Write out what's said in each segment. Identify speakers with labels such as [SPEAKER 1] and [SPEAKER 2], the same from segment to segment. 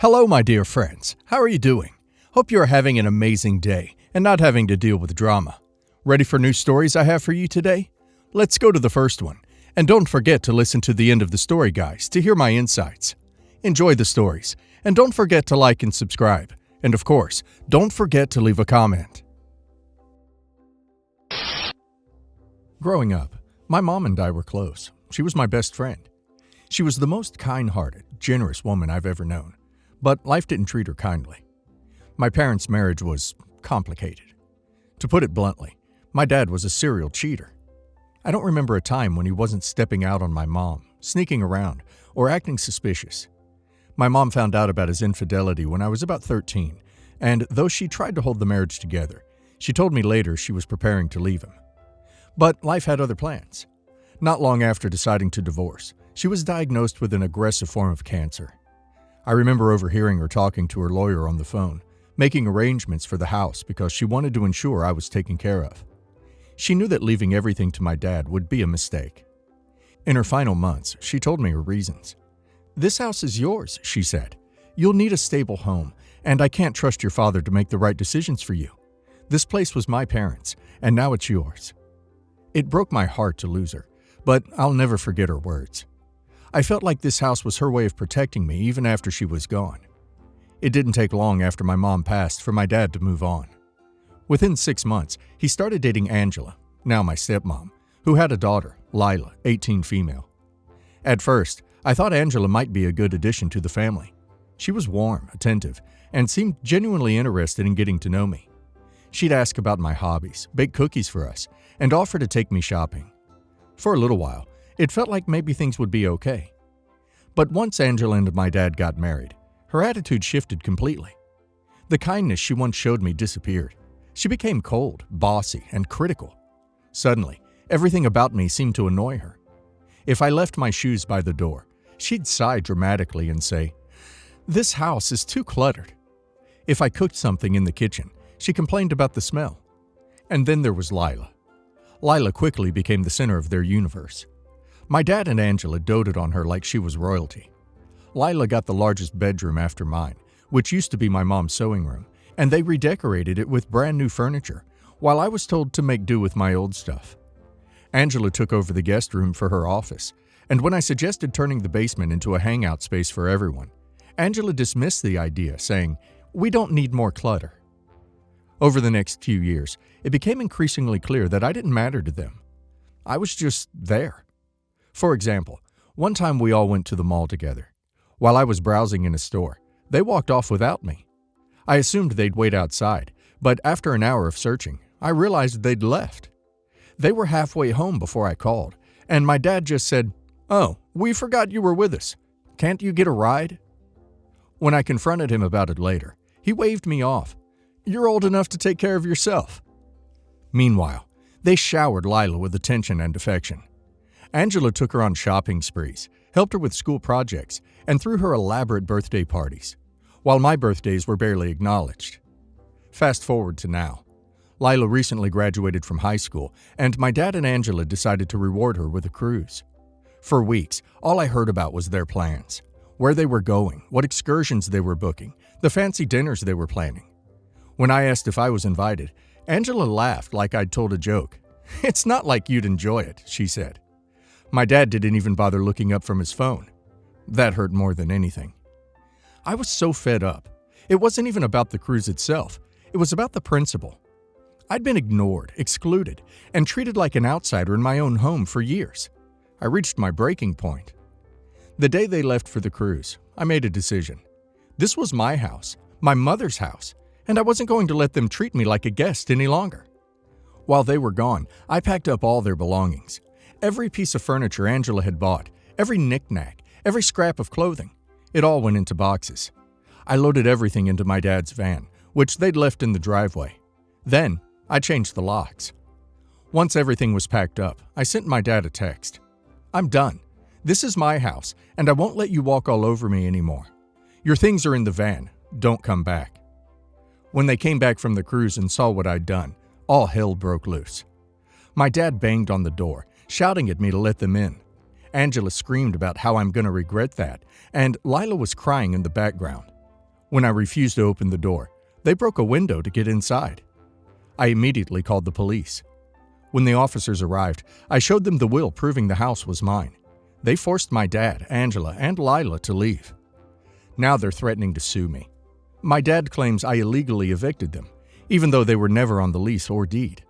[SPEAKER 1] Hello, my dear friends. How are you doing? Hope you are having an amazing day and not having to deal with drama. Ready for new stories I have for you today? Let's go to the first one. And don't forget to listen to the end of the story, guys, to hear my insights. Enjoy the stories. And don't forget to like and subscribe. And of course, don't forget to leave a comment. Growing up, my mom and I were close. She was my best friend. She was the most kind-hearted, generous woman I've ever known. But life didn't treat her kindly. My parents' marriage was complicated. To put it bluntly, my dad was a serial cheater. I don't remember a time when he wasn't stepping out on my mom, sneaking around, or acting suspicious. My mom found out about his infidelity when I was about 13, and though she tried to hold the marriage together, she told me later she was preparing to leave him. But life had other plans. Not long after deciding to divorce, she was diagnosed with an aggressive form of cancer. I remember overhearing her talking to her lawyer on the phone, making arrangements for the house because she wanted to ensure I was taken care of. She knew that leaving everything to my dad would be a mistake. In her final months, she told me her reasons. "This house is yours," she said. "You'll need a stable home, and I can't trust your father to make the right decisions for you. This place was my parents', and now it's yours." It broke my heart to lose her, but I'll never forget her words. I felt like this house was her way of protecting me even after she was gone. It didn't take long after my mom passed for my dad to move on. Within 6 months, he started dating Angela, now my stepmom, who had a daughter, Lila, 18 female. At first, I thought Angela might be a good addition to the family. She was warm, attentive, and seemed genuinely interested in getting to know me. She'd ask about my hobbies, bake cookies for us, and offer to take me shopping. For a little while, it felt like maybe things would be okay. But once Angela and my dad got married, her attitude shifted completely. The kindness she once showed me disappeared. She became cold, bossy, and critical. Suddenly, everything about me seemed to annoy her. If I left my shoes by the door, she'd sigh dramatically and say, "This house is too cluttered." If I cooked something in the kitchen, she complained about the smell. And then there was Lila. Lila quickly became the center of their universe. My dad and Angela doted on her like she was royalty. Lila got the largest bedroom after mine, which used to be my mom's sewing room, and they redecorated it with brand new furniture, while I was told to make do with my old stuff. Angela took over the guest room for her office, and when I suggested turning the basement into a hangout space for everyone, Angela dismissed the idea, saying, "We don't need more clutter." Over the next few years, it became increasingly clear that I didn't matter to them. I was just there. For example, one time we all went to the mall together. While I was browsing in a store, they walked off without me. I assumed they'd wait outside, but after an hour of searching, I realized they'd left. They were halfway home before I called, and my dad just said, "Oh, we forgot you were with us. Can't you get a ride?" When I confronted him about it later, he waved me off. "You're old enough to take care of yourself." Meanwhile, they showered Lila with attention and affection. Angela took her on shopping sprees, helped her with school projects, and threw her elaborate birthday parties, while my birthdays were barely acknowledged. Fast forward to now. Lila recently graduated from high school, and my dad and Angela decided to reward her with a cruise. For weeks, all I heard about was their plans, where they were going, what excursions they were booking, the fancy dinners they were planning. When I asked if I was invited, Angela laughed like I'd told a joke. "It's not like you'd enjoy it," she said. My dad didn't even bother looking up from his phone. That hurt more than anything. I was so fed up. It wasn't even about the cruise itself. It was about the principle. I'd been ignored, excluded, and treated like an outsider in my own home for years. I reached my breaking point. The day they left for the cruise, I made a decision. This was my house, my mother's house, and I wasn't going to let them treat me like a guest any longer. While they were gone, I packed up all their belongings. Every piece of furniture Angela had bought, every knick-knack, every scrap of clothing, it all went into boxes. I loaded everything into my dad's van, which they'd left in the driveway. Then, I changed the locks. Once everything was packed up, I sent my dad a text. "I'm done. This is my house, and I won't let you walk all over me anymore. Your things are in the van. Don't come back." When they came back from the cruise and saw what I'd done, all hell broke loose. My dad banged on the door, shouting at me to let them in. Angela screamed about how I'm going to regret that, and Lila was crying in the background. When I refused to open the door, they broke a window to get inside. I immediately called the police. When the officers arrived, I showed them the will proving the house was mine. They forced my dad, Angela, and Lila to leave. Now they're threatening to sue me. My dad claims I illegally evicted them, even though they were never on the lease or deed.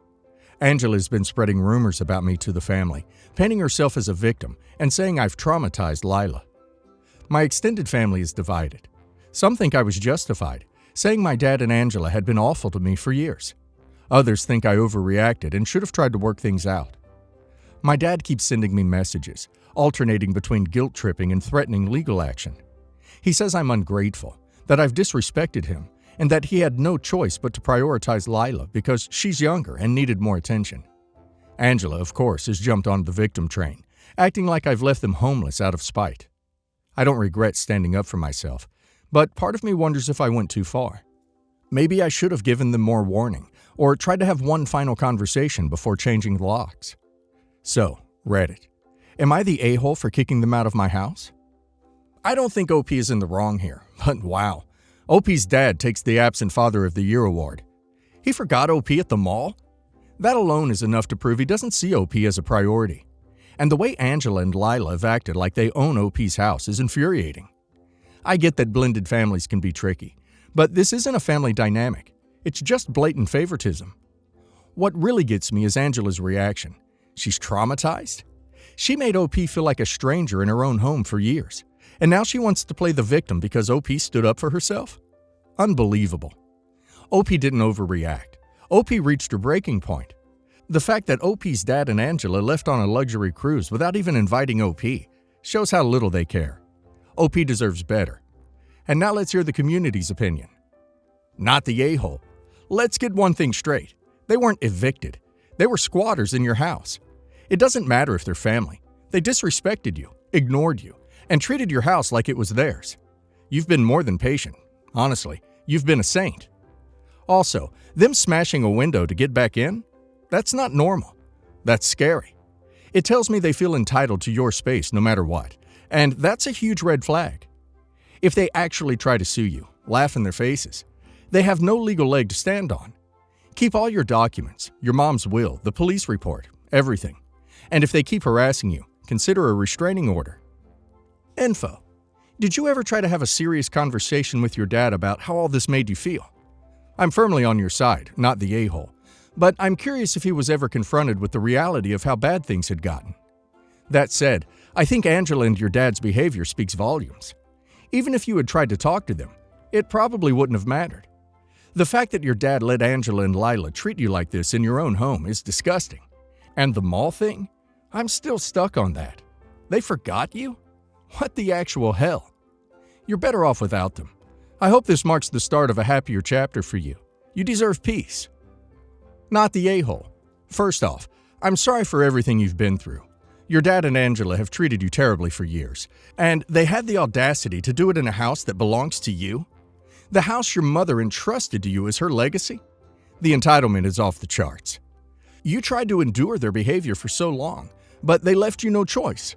[SPEAKER 1] Angela's been spreading rumors about me to the family, painting herself as a victim and saying I've traumatized Lila. My extended family is divided. Some think I was justified, saying my dad and Angela had been awful to me for years. Others think I overreacted and should have tried to work things out. My dad keeps sending me messages, alternating between guilt-tripping and threatening legal action. He says I'm ungrateful, that I've disrespected him, and that he had no choice but to prioritize Lila because she's younger and needed more attention. Angela, of course, has jumped on the victim train, acting like I've left them homeless out of spite. I don't regret standing up for myself, but part of me wonders if I went too far. Maybe I should have given them more warning, or tried to have one final conversation before changing the locks. So, Reddit. Am I the a-hole for kicking them out of my house? I don't think OP is in the wrong here, but wow. OP's dad takes the Absent Father of the Year award. He forgot OP at the mall? That alone is enough to prove he doesn't see OP as a priority. And the way Angela and Lila have acted like they own OP's house is infuriating. I get that blended families can be tricky, but this isn't a family dynamic. It's just blatant favoritism. What really gets me is Angela's reaction. She's traumatized? She made OP feel like a stranger in her own home for years, and now she wants to play the victim because OP stood up for herself? Unbelievable. OP didn't overreact. OP reached her breaking point. The fact that OP's dad and Angela left on a luxury cruise without even inviting OP shows how little they care. OP deserves better. And now let's hear the community's opinion. Not the a-hole. Let's get one thing straight. They weren't evicted. They were squatters in your house. It doesn't matter if they're family. They disrespected you, ignored you, and treated your house like it was theirs. You've been more than patient. Honestly, you've been a saint. Also, them smashing a window to get back in? That's not normal. That's scary. It tells me they feel entitled to your space no matter what, and that's a huge red flag. If they actually try to sue you, laugh in their faces, they have no legal leg to stand on. Keep all your documents, your mom's will, the police report, everything. And if they keep harassing you, consider a restraining order. Info. Did you ever try to have a serious conversation with your dad about how all this made you feel? I'm firmly on your side, not the a-hole, but I'm curious if he was ever confronted with the reality of how bad things had gotten. That said, I think Angela and your dad's behavior speaks volumes. Even if you had tried to talk to them, it probably wouldn't have mattered. The fact that your dad let Angela and Lila treat you like this in your own home is disgusting. And the mall thing? I'm still stuck on that. They forgot you? What the actual hell? You're better off without them. I hope this marks the start of a happier chapter for you. You deserve peace. Not the a-hole. First off, I'm sorry for everything you've been through. Your dad and Angela have treated you terribly for years, and they had the audacity to do it in a house that belongs to you? The house your mother entrusted to you as her legacy? The entitlement is off the charts. You tried to endure their behavior for so long, but they left you no choice.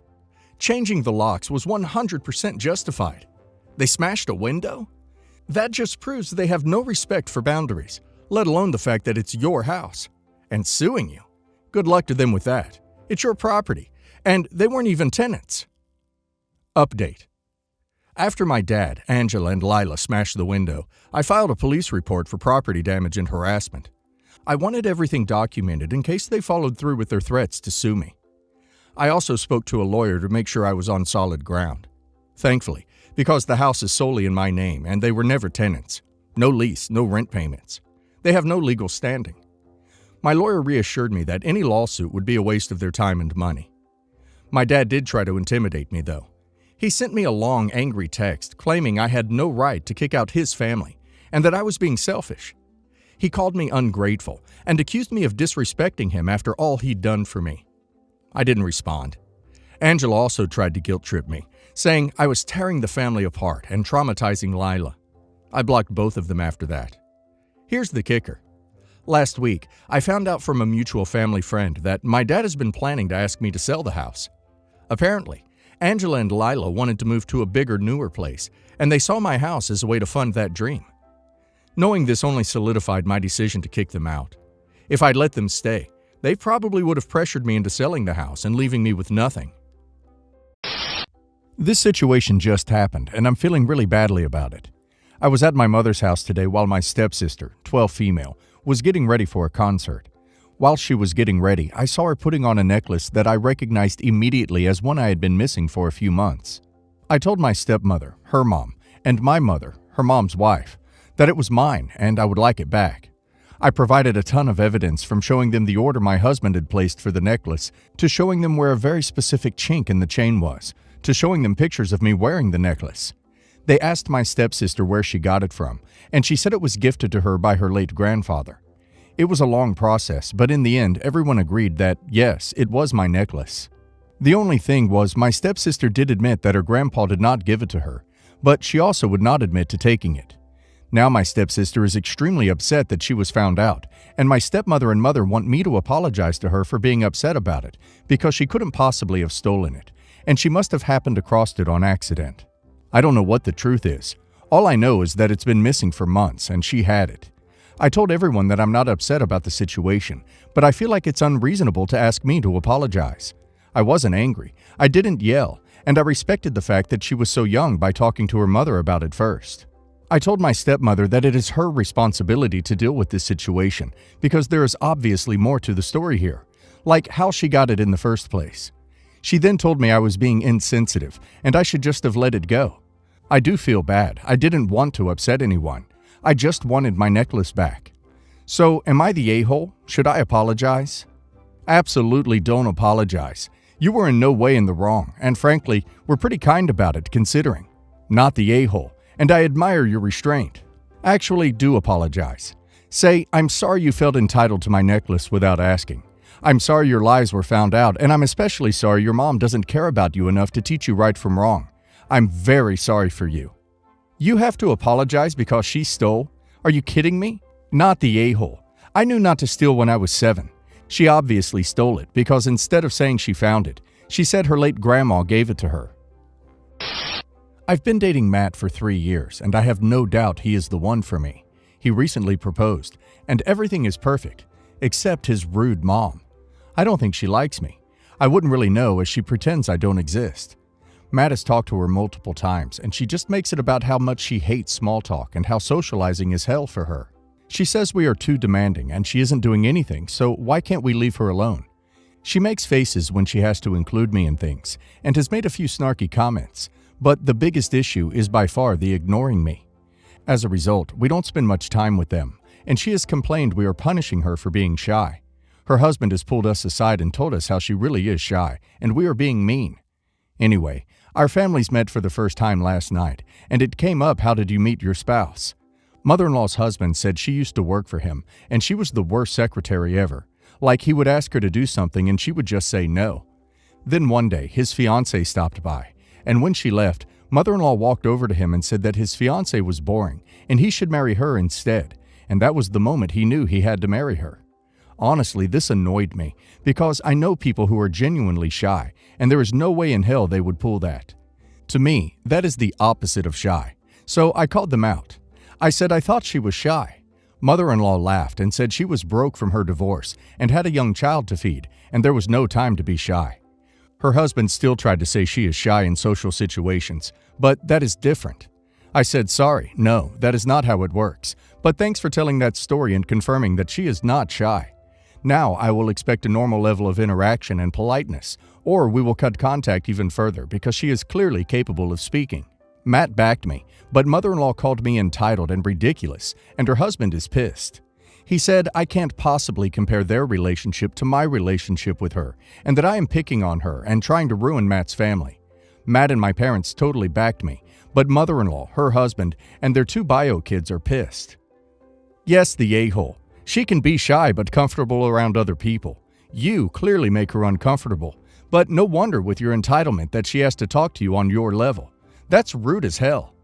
[SPEAKER 1] Changing the locks was 100% justified. They smashed a window? That just proves they have no respect for boundaries, let alone the fact that it's your house. And suing you? Good luck to them with that. It's your property, and they weren't even tenants. Update. After my dad, Angela, and Lila smashed the window, I filed a police report for property damage and harassment. I wanted everything documented in case they followed through with their threats to sue me. I also spoke to a lawyer to make sure I was on solid ground. Thankfully, because the house is solely in my name and they were never tenants. No lease, no rent payments. They have no legal standing. My lawyer reassured me that any lawsuit would be a waste of their time and money. My dad did try to intimidate me, though. He sent me a long, angry text claiming I had no right to kick out his family and that I was being selfish. He called me ungrateful and accused me of disrespecting him after all he'd done for me. I didn't respond. Angela also tried to guilt-trip me, saying I was tearing the family apart and traumatizing Lila. I blocked both of them after that. Here's the kicker. Last week, I found out from a mutual family friend that my dad has been planning to ask me to sell the house. Apparently, Angela and Lila wanted to move to a bigger, newer place, and they saw my house as a way to fund that dream. Knowing this only solidified my decision to kick them out. If I'd let them stay, they probably would have pressured me into selling the house and leaving me with nothing. This situation just happened, and I'm feeling really badly about it. I was at my mother's house today while my stepsister, 12 female, was getting ready for a concert. While she was getting ready, I saw her putting on a necklace that I recognized immediately as one I had been missing for a few months. I told my stepmother, her mom, and my mother, her mom's wife, that it was mine and I would like it back. I provided a ton of evidence, from showing them the order my husband had placed for the necklace, to showing them where a very specific chink in the chain was, to showing them pictures of me wearing the necklace. They asked my stepsister where she got it from, and she said it was gifted to her by her late grandfather. It was a long process, but in the end, everyone agreed that, yes, it was my necklace. The only thing was, my stepsister did admit that her grandpa did not give it to her, but she also would not admit to taking it. Now my stepsister is extremely upset that she was found out, and my stepmother and mother want me to apologize to her for being upset about it, because she couldn't possibly have stolen it, and she must have happened across it on accident. I don't know what the truth is. All I know is that it's been missing for months, and she had it. I told everyone that I'm not upset about the situation, but I feel like it's unreasonable to ask me to apologize. I wasn't angry, I didn't yell, and I respected the fact that she was so young by talking to her mother about it first. I told my stepmother that it is her responsibility to deal with this situation, because there is obviously more to the story here, like how she got it in the first place. She then told me I was being insensitive, and I should just have let it go. I do feel bad. I didn't want to upset anyone. I just wanted my necklace back. So, am I the a-hole? Should I apologize? Absolutely don't apologize. You were in no way in the wrong, and frankly, we're pretty kind about it considering. Not the a-hole, and I admire your restraint. Actually, do apologize. Say, I'm sorry you felt entitled to my necklace without asking. I'm sorry your lies were found out, and I'm especially sorry your mom doesn't care about you enough to teach you right from wrong. I'm very sorry for you. You have to apologize because she stole? Are you kidding me? Not the a-hole. I knew not to steal when I was 7. She obviously stole it because instead of saying she found it, she said her late grandma gave it to her. I've been dating Matt for 3 years, and I have no doubt he is the one for me. He recently proposed, and everything is perfect, except his rude mom. I don't think she likes me. I wouldn't really know, as she pretends I don't exist. Matt has talked to her multiple times, and she just makes it about how much she hates small talk and how socializing is hell for her. She says we are too demanding and she isn't doing anything, so why can't we leave her alone? She makes faces when she has to include me in things, and has made a few snarky comments, but the biggest issue is by far the ignoring me. As a result, we don't spend much time with them, and she has complained we are punishing her for being shy. Her husband has pulled us aside and told us how she really is shy, and we are being mean. Anyway, our families met for the first time last night, and it came up, how did you meet your spouse? Mother-in-law's husband said she used to work for him, and she was the worst secretary ever. Like, he would ask her to do something and she would just say no. Then one day, his fiancée stopped by, and when she left, mother-in-law walked over to him and said that his fiancée was boring, and he should marry her instead, and that was the moment he knew he had to marry her. Honestly, this annoyed me, because I know people who are genuinely shy, and there is no way in hell they would pull that. To me, that is the opposite of shy, so I called them out. I said I thought she was shy. Mother-in-law laughed and said she was broke from her divorce and had a young child to feed, and there was no time to be shy. Her husband still tried to say she is shy in social situations, but that is different. I said, sorry, no, that is not how it works, but thanks for telling that story and confirming that she is not shy. Now I will expect a normal level of interaction and politeness, or we will cut contact even further because she is clearly capable of speaking. Matt backed me, but mother-in-law called me entitled and ridiculous, and her husband is pissed. He said I can't possibly compare their relationship to my relationship with her, and that I am picking on her and trying to ruin Matt's family. Matt and my parents totally backed me, but mother-in-law, her husband, and their 2 bio kids are pissed. Yes, the a-hole. She can be shy but comfortable around other people. You clearly make her uncomfortable, but no wonder with your entitlement that she has to talk to you on your level. That's rude as hell.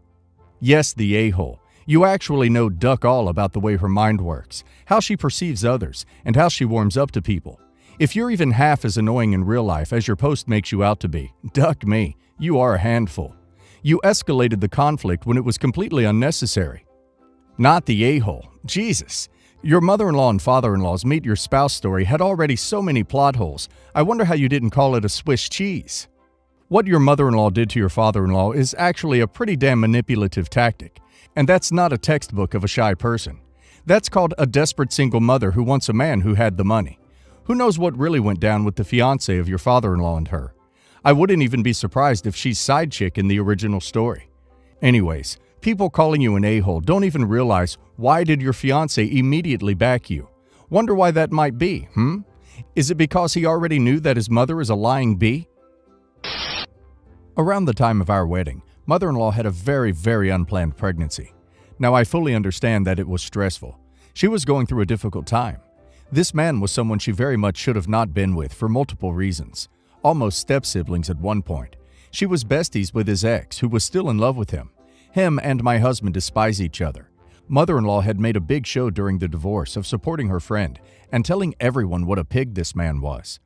[SPEAKER 1] Yes, the a-hole. You actually know duck all about the way her mind works, how she perceives others, and how she warms up to people. If you're even half as annoying in real life as your post makes you out to be, duck me. You are a handful. You escalated the conflict when it was completely unnecessary. Not the a-hole. Jesus. Your mother-in-law and father-in-law's meet your spouse story had already so many plot holes. I wonder how you didn't call it a Swiss cheese. What your mother-in-law did to your father-in-law is actually a pretty damn manipulative tactic. And that's not a textbook of a shy person. That's called a desperate single mother who wants a man who had the money. Who knows what really went down with the fiancé of your father-in-law and her? I wouldn't even be surprised if she's side chick in the original story. Anyways, people calling you an a-hole don't even realize why did your fiancé immediately back you. Wonder why that might be, Is it because he already knew that his mother is a lying bee? Around the time of our wedding, mother-in-law had a very, very unplanned pregnancy. Now, I fully understand that it was stressful. She was going through a difficult time. This man was someone she very much should have not been with for multiple reasons. Almost step-siblings at one point. She was besties with his ex, who was still in love with him. Him and my husband despise each other. Mother-in-law had made a big show during the divorce of supporting her friend and telling everyone what a pig this man was.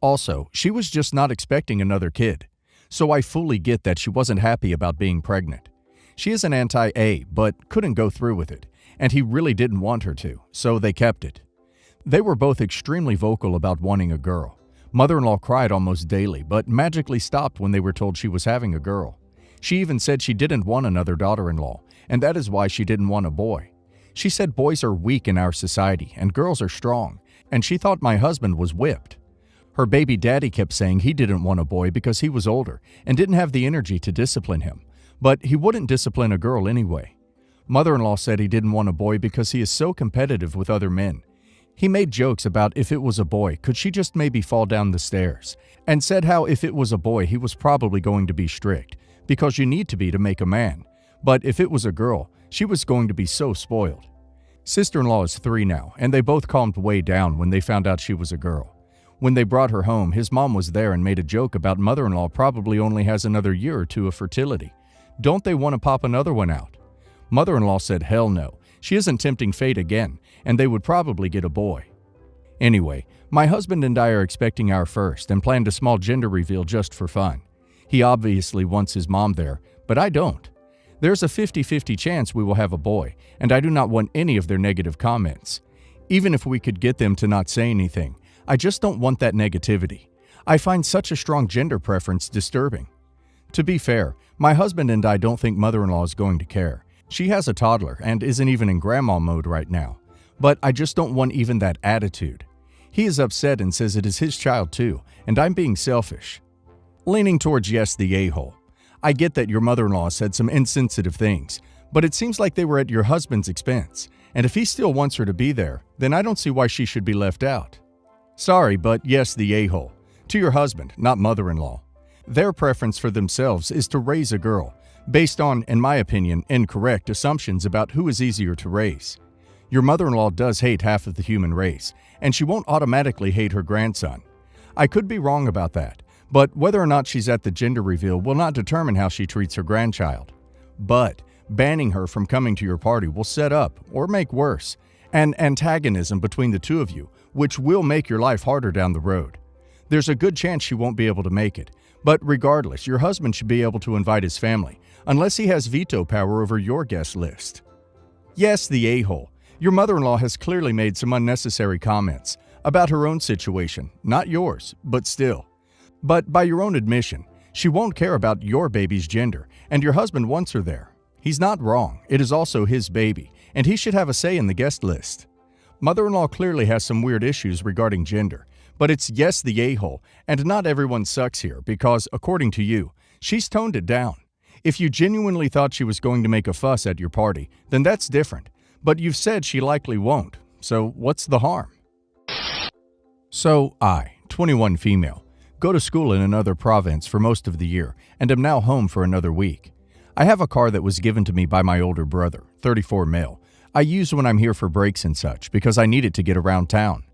[SPEAKER 1] Also, she was just not expecting another kid. So I fully get that she wasn't happy about being pregnant. She is an anti-A, but couldn't go through with it, and he really didn't want her to, so they kept it. They were both extremely vocal about wanting a girl. Mother-in-law cried almost daily, but magically stopped when they were told she was having a girl. She even said she didn't want another daughter-in-law, and that is why she didn't want a boy. She said boys are weak in our society, and girls are strong, and she thought my husband was whipped. Her baby daddy kept saying he didn't want a boy because he was older and didn't have the energy to discipline him, but he wouldn't discipline a girl anyway. Mother-in-law said he didn't want a boy because he is so competitive with other men. He made jokes about if it was a boy, could she just maybe fall down the stairs, and said how if it was a boy, he was probably going to be strict, because you need to be to make a man. But if it was a girl, she was going to be so spoiled. Sister-in-law is 3 now, and they both calmed way down when they found out she was a girl. When they brought her home, his mom was there and made a joke about mother-in-law probably only has another year or 2 of fertility. Don't they want to pop another one out? Mother-in-law said hell no. She isn't tempting fate again, and they would probably get a boy. Anyway, my husband and I are expecting our first and planned a small gender reveal just for fun. He obviously wants his mom there, but I don't. There's a 50-50 chance we will have a boy, and I do not want any of their negative comments. Even if we could get them to not say anything, I just don't want that negativity. I find such a strong gender preference disturbing. To be fair, my husband and I don't think mother-in-law is going to care. She has a toddler and isn't even in grandma mode right now. But I just don't want even that attitude. He is upset and says it is his child too, and I'm being selfish. Leaning towards yes, the a-hole. I get that your mother-in-law said some insensitive things, but it seems like they were at your husband's expense, and if he still wants her to be there, then I don't see why she should be left out. Sorry, but yes, the a-hole. To your husband, not mother-in-law. Their preference for themselves is to raise a girl, based on, in my opinion, incorrect assumptions about who is easier to raise. Your mother-in-law does hate half of the human race, and she won't automatically hate her grandson. I could be wrong about that, but whether or not she's at the gender reveal will not determine how she treats her grandchild. But banning her from coming to your party will set up, or make worse, an antagonism between the two of you, which will make your life harder down the road. There's a good chance she won't be able to make it, but regardless, your husband should be able to invite his family, unless he has veto power over your guest list. Yes, the a-hole. Your mother-in-law has clearly made some unnecessary comments about her own situation, not yours, but still. But by your own admission, she won't care about your baby's gender, and your husband wants her there. He's not wrong. It is also his baby, and he should have a say in the guest list. Mother-in-law clearly has some weird issues regarding gender, but it's yes, the a-hole, and not everyone sucks here because, according to you, she's toned it down. If you genuinely thought she was going to make a fuss at your party, then that's different, but you've said she likely won't, so what's the harm? So I, 21 female, go to school in another province for most of the year and am now home for another week. I have a car that was given to me by my older brother, 34 male. I use when I'm here for breaks and such because I need it to get around town.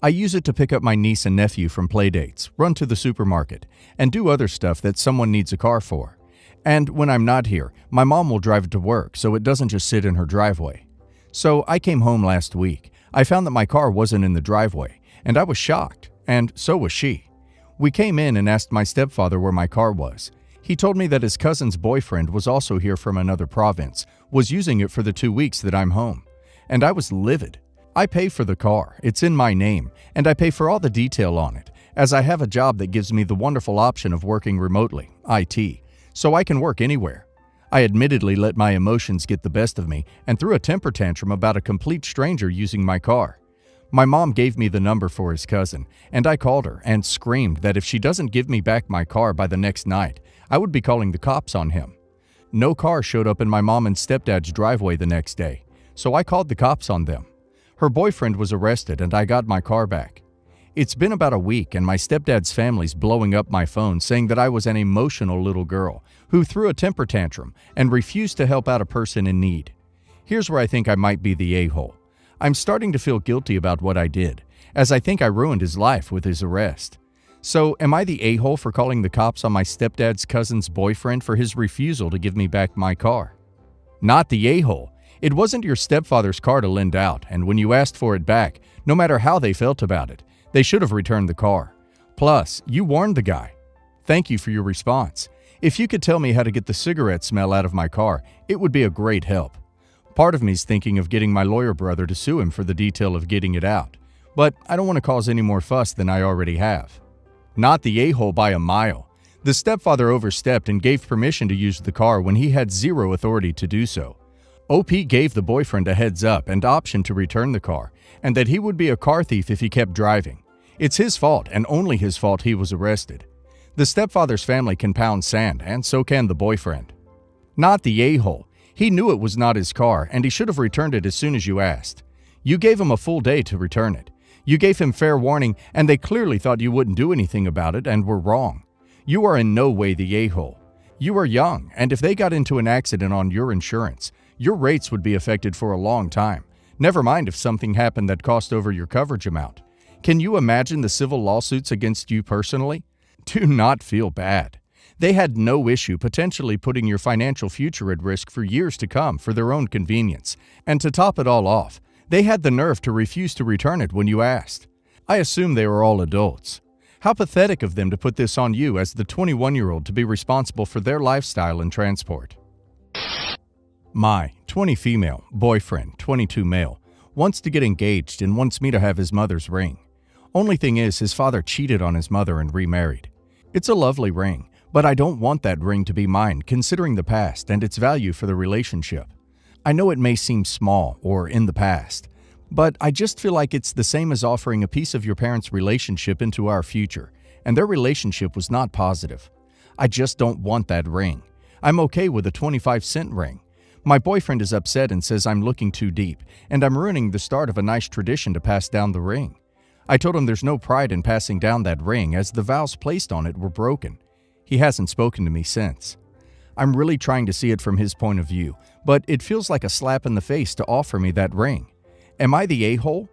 [SPEAKER 1] I use it to pick up my niece and nephew from playdates, run to the supermarket, and do other stuff that someone needs a car for. And when I'm not here, my mom will drive it to work so it doesn't just sit in her driveway. So I came home last week. I found that my car wasn't in the driveway, and I was shocked, and so was she. We came in and asked my stepfather where my car was. He told me that his cousin's boyfriend was also here from another province, was using it for the 2 weeks that I'm home. And I was livid. I pay for the car, it's in my name, and I pay for all the detail on it, as I have a job that gives me the wonderful option of working remotely, IT, so I can work anywhere. I admittedly let my emotions get the best of me and threw a temper tantrum about a complete stranger using my car. My mom gave me the number for his cousin, and I called her and screamed that if she doesn't give me back my car by the next night, I would be calling the cops on him. No car showed up in my mom and stepdad's driveway the next day, so I called the cops on them. Her boyfriend was arrested and I got my car back. It's been about a week and my stepdad's family's blowing up my phone saying that I was an emotional little girl who threw a temper tantrum and refused to help out a person in need. Here's where I think I might be the a-hole. I'm starting to feel guilty about what I did, as I think I ruined his life with his arrest. So, am I the a-hole for calling the cops on my stepdad's cousin's boyfriend for his refusal to give me back my car? Not the a-hole. It wasn't your stepfather's car to lend out, and when you asked for it back, no matter how they felt about it, they should have returned the car. Plus, you warned the guy. Thank you for your response. If you could tell me how to get the cigarette smell out of my car, it would be a great help. Part of me's thinking of getting my lawyer brother to sue him for the detail of getting it out, but I don't want to cause any more fuss than I already have. Not the a-hole by a mile. The stepfather overstepped and gave permission to use the car when he had zero authority to do so. OP gave the boyfriend a heads up and option to return the car, and that he would be a car thief if he kept driving. It's his fault, and only his fault, he was arrested. The stepfather's family can pound sand, and so can the boyfriend. Not the a-hole. He knew it was not his car, and he should have returned it as soon as you asked. You gave him a full day to return it. You gave him fair warning, and they clearly thought you wouldn't do anything about it and were wrong. You are in no way the a-hole. You are young, and if they got into an accident on your insurance, your rates would be affected for a long time. Never mind if something happened that cost over your coverage amount. Can you imagine the civil lawsuits against you personally? Do not feel bad. They had no issue potentially putting your financial future at risk for years to come for their own convenience. And to top it all off, they had the nerve to refuse to return it when you asked. I assume they were all adults. How pathetic of them to put this on you as the 21-year-old to be responsible for their lifestyle and transport. My 20 female, boyfriend, 22 male, wants to get engaged and wants me to have his mother's ring. Only thing is, his father cheated on his mother and remarried. It's a lovely ring, but I don't want that ring to be mine considering the past and its value for the relationship. I know it may seem small or in the past, but I just feel like it's the same as offering a piece of your parents' relationship into our future, and their relationship was not positive. I just don't want that ring. I'm okay with a 25-cent ring. My boyfriend is upset and says I'm looking too deep, and I'm ruining the start of a nice tradition to pass down the ring. I told him there's no pride in passing down that ring as the vows placed on it were broken. He hasn't spoken to me since. I'm really trying to see it from his point of view, but it feels like a slap in the face to offer me that ring. Am I the a-hole?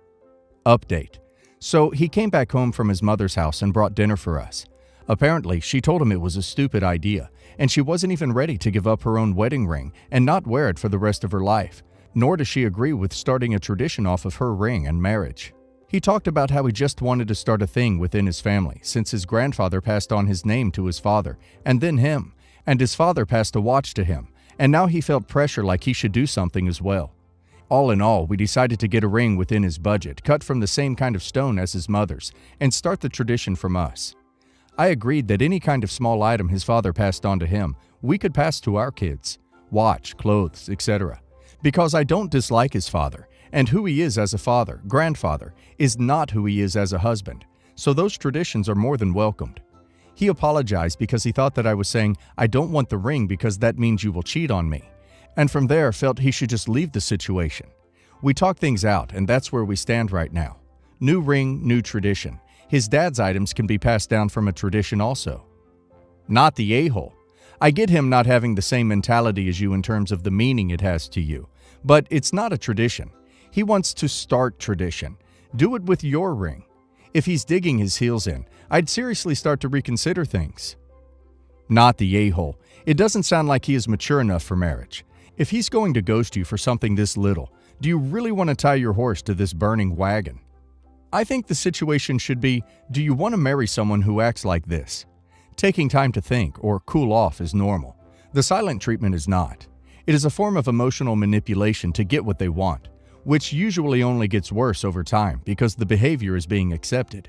[SPEAKER 1] Update. So he came back home from his mother's house and brought dinner for us. Apparently, she told him it was a stupid idea, and she wasn't even ready to give up her own wedding ring and not wear it for the rest of her life, nor does she agree with starting a tradition off of her ring and marriage. He talked about how he just wanted to start a thing within his family since his grandfather passed on his name to his father, and then him, and his father passed a watch to him, and now he felt pressure like he should do something as well. All in all, we decided to get a ring within his budget, cut from the same kind of stone as his mother's, and start the tradition from us. I agreed that any kind of small item his father passed on to him, we could pass to our kids, watch, clothes, etc. Because I don't dislike his father, and who he is as a father, grandfather, is not who he is as a husband, so those traditions are more than welcomed. He apologized because he thought that I was saying, I don't want the ring because that means you will cheat on me, and from there felt he should just leave the situation. We talked things out, and that's where we stand right now. New ring, new tradition. His dad's items can be passed down from a tradition also. Not the a-hole. I get him not having the same mentality as you in terms of the meaning it has to you, but it's not a tradition. He wants to start tradition. Do it with your ring. If he's digging his heels in, I'd seriously start to reconsider things. Not the a-hole. It doesn't sound like he is mature enough for marriage. If he's going to ghost you for something this little, do you really want to tie your horse to this burning wagon? I think the situation should be, do you want to marry someone who acts like this? Taking time to think or cool off is normal. The silent treatment is not. It is a form of emotional manipulation to get what they want, which usually only gets worse over time because the behavior is being accepted.